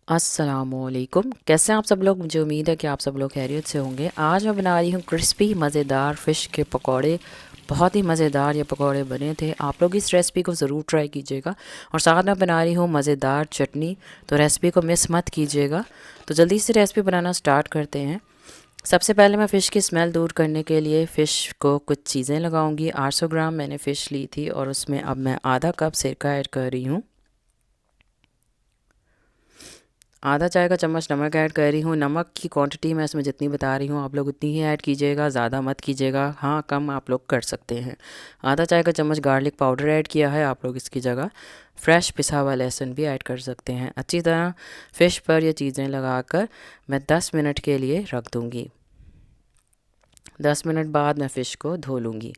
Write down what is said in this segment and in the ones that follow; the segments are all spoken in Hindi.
अस्सलामुअलैकुम। कैसे हैं आप सब लोग। मुझे उम्मीद है कि आप सब लोग खैरियत से होंगे। आज मैं बना रही हूँ क्रिस्पी मज़ेदार फ़िश के पकौड़े। बहुत ही मज़ेदार ये पकौड़े बने थे। आप लोग इस रेसिपी को ज़रूर ट्राई कीजिएगा। और साथ में बना रही हूँ मज़ेदार चटनी, तो रेसिपी को मिस मत कीजिएगा। तो जल्दी से रेसिपी बनाना स्टार्ट करते हैं। सबसे पहले मैं फ़िश की स्मेल दूर करने के लिए फ़िश को कुछ चीज़ें लगाऊंगी। 800 ग्राम मैंने फ़िश ली थी और उसमें अब मैं आधा कप सिरका ऐड कर रही हूँ। आधा चाय का चम्मच नमक ऐड कर रही हूँ। नमक की क्वांटिटी मैं इसमें जितनी बता रही हूँ आप लोग उतनी ही ऐड कीजिएगा, ज़्यादा मत कीजिएगा। हाँ, कम आप लोग कर सकते हैं। आधा चाय का चम्मच गार्लिक पाउडर ऐड किया है। आप लोग इसकी जगह फ्रेश पिसा हुआ लहसुन भी ऐड कर सकते हैं। अच्छी तरह फ़िश पर ये चीज़ें लगाकर मैं 10 मिनट के लिए रख दूँगी। 10 मिनट बाद मैं फ़िश को धो लूँगी।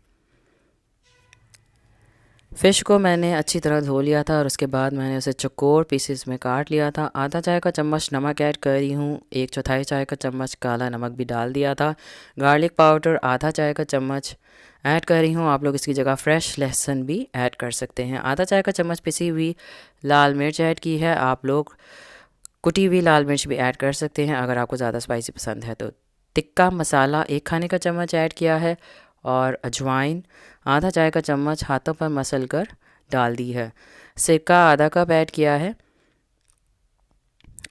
फ़िश को मैंने अच्छी तरह धो लिया था और उसके बाद मैंने उसे चौकोर पीसेस में काट लिया था। आधा चाय का चम्मच नमक ऐड कर रही हूँ। 1/4 चाय का चम्मच काला नमक भी डाल दिया था। गार्लिक पाउडर आधा चाय का चम्मच ऐड कर रही हूँ। आप लोग इसकी जगह फ्रेश लहसुन भी ऐड कर सकते हैं। आधा चाय का चम्मच पिसी हुई लाल मिर्च ऐड की है। आप लोग कुटी हुई लाल मिर्च भी ऐड कर सकते हैं अगर आपको ज़्यादा स्पाइसी पसंद है तो। टिक्का मसाला 1 खाने का चम्मच ऐड किया है और अजवाइन आधा चाय का चम्मच हाथों पर मसल कर डाल दी है। सिरका आधा कप ऐड किया है।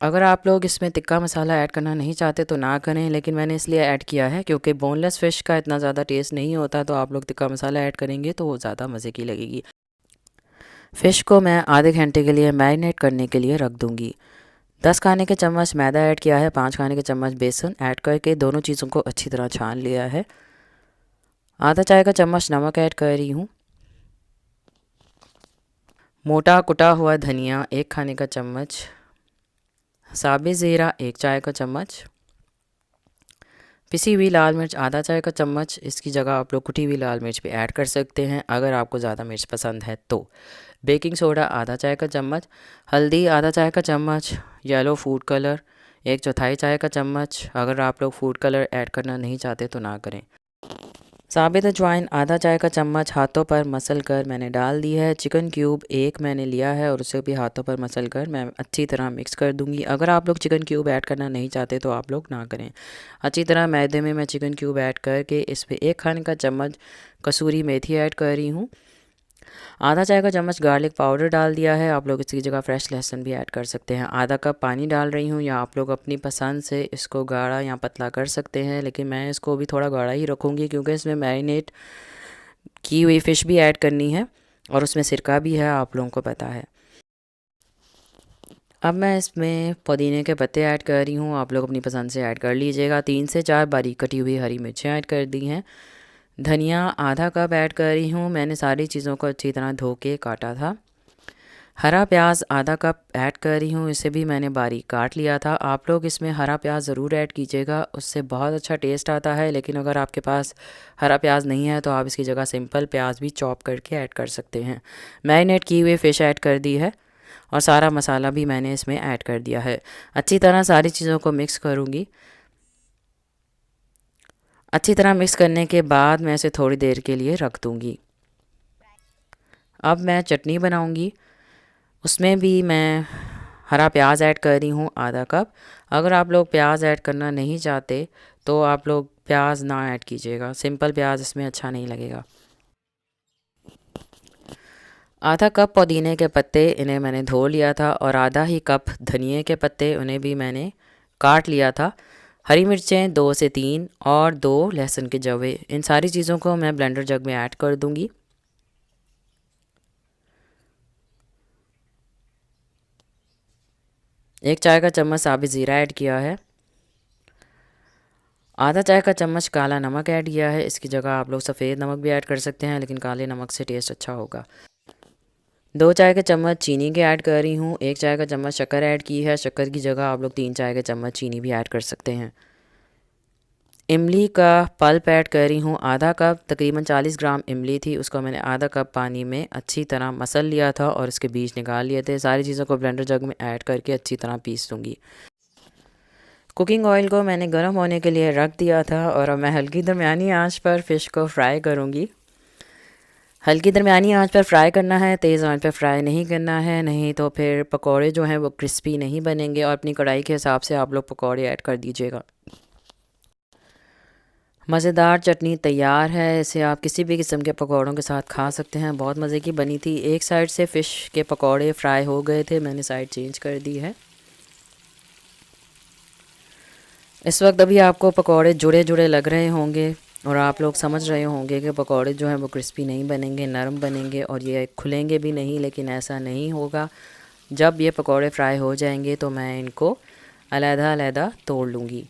अगर आप लोग इसमें तिक्का मसाला ऐड करना नहीं चाहते तो ना करें, लेकिन मैंने इसलिए ऐड किया है क्योंकि बोनलेस फ़िश का इतना ज़्यादा टेस्ट नहीं होता, तो आप लोग तिक्का मसाला ऐड करेंगे तो वो ज़्यादा मज़े की लगेगी। फ़िश को मैं आधे घंटे के लिए मैरिनेट करने के लिए रख दूँगी। 10 खाने के चम्मच मैदा ऐड किया है। 5 खाने के चम्मच बेसन ऐड करके दोनों चीज़ों को अच्छी तरह छान लिया है। आधा चाय का चम्मच नमक ऐड कर रही हूँ। मोटा कुटा हुआ धनिया 1 खाने का चम्मच, साबित ज़ीरा 1 चाय का चम्मच, पिसी हुई लाल मिर्च आधा चाय का चम्मच। इसकी जगह आप लोग कुटी हुई लाल मिर्च भी ऐड कर सकते हैं अगर आपको ज़्यादा मिर्च पसंद है तो। बेकिंग सोडा आधा चाय का चम्मच, हल्दी आधा चाय का चम्मच, येलो फूड कलर 1/4 चाय का चम्मच। अगर आप लोग फूड कलर ऐड करना नहीं चाहते तो ना करें। साबित अजवाइन आधा चाय का चम्मच हाथों पर मसल कर मैंने डाल दी है। चिकन क्यूब 1 मैंने लिया है और उसे भी हाथों पर मसल कर मैं अच्छी तरह मिक्स कर दूंगी। अगर आप लोग चिकन क्यूब ऐड करना नहीं चाहते तो आप लोग ना करें। अच्छी तरह मैदे में मैं चिकन क्यूब ऐड करके इसमें 1 खाने का चम्मच कसूरी मेथी ऐड कर रही हूँ। आधा चाय का चम्मच गार्लिक पाउडर डाल दिया है। आप लोग इसकी जगह फ्रेश लहसुन भी ऐड कर सकते हैं। आधा कप पानी डाल रही हूँ, या आप लोग अपनी पसंद से इसको गाढ़ा या पतला कर सकते हैं, लेकिन मैं इसको भी थोड़ा गाढ़ा ही रखूँगी क्योंकि इसमें मैरिनेट की हुई फ़िश भी ऐड करनी है और उसमें सिरका भी है, आप लोगों को पता है। अब मैं इसमें पुदीने के पत्ते ऐड कर रही हूँ। आप लोग अपनी पसंद से ऐड कर लीजिएगा। 3 से 4 बारीक कटी हुई हरी मिर्चें ऐड कर दी हैं। धनिया आधा कप ऐड कर रही हूँ। मैंने सारी चीज़ों को अच्छी तरह धो के काटा था। हरा प्याज आधा कप ऐड कर रही हूँ। इसे भी मैंने बारीक काट लिया था। आप लोग इसमें हरा प्याज ज़रूर ऐड कीजिएगा, उससे बहुत अच्छा टेस्ट आता है। लेकिन अगर आपके पास हरा प्याज नहीं है तो आप इसकी जगह सिंपल प्याज भी चॉप करके ऐड कर सकते हैं। मैरिनेट की हुई फ़िश ऐड कर दी है और सारा मसाला भी मैंने इसमें ऐड कर दिया है। अच्छी तरह सारी चीज़ों को मिक्स करूँगी। अच्छी तरह मिक्स करने के बाद मैं इसे थोड़ी देर के लिए रख दूँगी। अब मैं चटनी बनाऊँगी। उसमें भी मैं हरा प्याज ऐड कर रही हूँ आधा कप। अगर आप लोग प्याज ऐड करना नहीं चाहते तो आप लोग प्याज ना ऐड कीजिएगा, सिंपल प्याज इसमें अच्छा नहीं लगेगा। आधा कप पुदीने के पत्ते, इन्हें मैंने धो लिया था, और आधा ही कप धनिए के पत्ते, उन्हें भी मैंने काट लिया था। हरी मिर्चें 2 से 3 और 2 लहसुन के जवे, इन सारी चीज़ों को मैं ब्लेंडर जग में ऐड कर दूँगी। 1 चाय का चम्मच साबित ज़ीरा ऐड किया है। आधा चाय का चम्मच काला नमक ऐड किया है। इसकी जगह आप लोग सफ़ेद नमक भी ऐड कर सकते हैं, लेकिन काले नमक से टेस्ट अच्छा होगा। 2 चाय के चम्मच चीनी के ऐड कर रही हूँ। 1 चाय का चम्मच शक्कर ऐड की है। शक्कर की जगह आप लोग 3 चाय के चम्मच चीनी भी ऐड कर सकते हैं। इमली का पल्प ऐड कर रही हूँ आधा कप। तकरीबन 40 ग्राम इमली थी, उसको मैंने आधा कप पानी में अच्छी तरह मसल लिया था और इसके बीज निकाल लिए थे। सारी चीज़ों को ब्लेंडर जग में ऐड करके अच्छी तरह पीस दूँगी। कुकिंग ऑयल को मैंने गर्म होने के लिए रख दिया था और अब मैं हल्की दरमियानी आंच पर फ़िश को फ्राई करूँगी। हल्की दरमियानी आंच पर फ्राई करना है, तेज़ आंच पर फ्राई नहीं करना है, नहीं तो फिर पकौड़े जो हैं वो क्रिस्पी नहीं बनेंगे। और अपनी कढ़ाई के हिसाब से आप लोग पकौड़े ऐड कर दीजिएगा। मज़ेदार चटनी तैयार है। इसे आप किसी भी किस्म के पकौड़ों के साथ खा सकते हैं। बहुत मज़े की बनी थी। एक साइड से फ़िश के पकौड़े फ्राई हो गए थे, मैंने साइड चेंज कर दी है। इस वक्त अभी आपको पकौड़े जुड़े जुड़े लग रहे होंगे और आप लोग समझ रहे होंगे कि पकौड़े जो हैं वो क्रिस्पी नहीं बनेंगे, नरम बनेंगे और ये खुलेंगे भी नहीं। लेकिन ऐसा नहीं होगा। जब ये पकौड़े फ्राई हो जाएंगे तो मैं इनको अलग-अलग तोड़ लूँगी।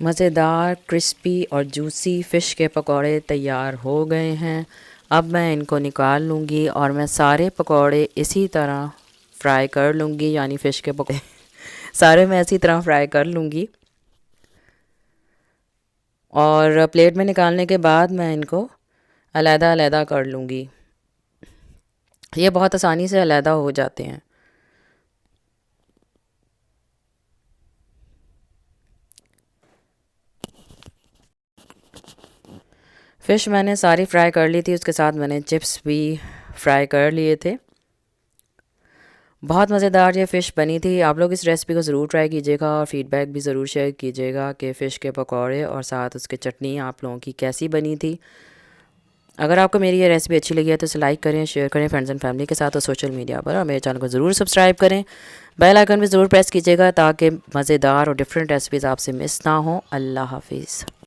मज़ेदार क्रिस्पी और जूसी फ़िश के पकौड़े तैयार हो गए हैं। अब मैं इनको निकाल लूँगी और मैं सारे पकौड़े इसी तरह फ्राई कर लूँगी, यानी फ़िश के पकौड़े सारे मैं इसी तरह फ्राई कर लूँगी। और प्लेट में निकालने के बाद मैं इनको अलग-अलग कर लूँगी। ये बहुत आसानी से अलग हो जाते हैं। फ़िश मैंने सारी फ्राई कर ली थी, उसके साथ मैंने चिप्स भी फ्राई कर लिए थे। बहुत मज़ेदार ये फ़िश बनी थी। आप लोग इस रेसिपी को ज़रूर ट्राई कीजिएगा और फ़ीडबैक भी ज़रूर शेयर कीजिएगा कि फ़िश के पकौड़े और साथ उसके चटनी आप लोगों की कैसी बनी थी। अगर आपको मेरी ये रेसिपी अच्छी लगी है तो इसे लाइक करें, शेयर करें फ्रेंड्स एंड फैमिली के साथ और सोशल मीडिया पर, और मेरे चैनल को ज़रूर सब्सक्राइब करें। बेल आइकन भी ज़रूर प्रेस कीजिएगा ताकि मज़ेदार और डिफरेंट रेसिपीज़ आपसे मिस ना हो। अल्लाह हाफिज़।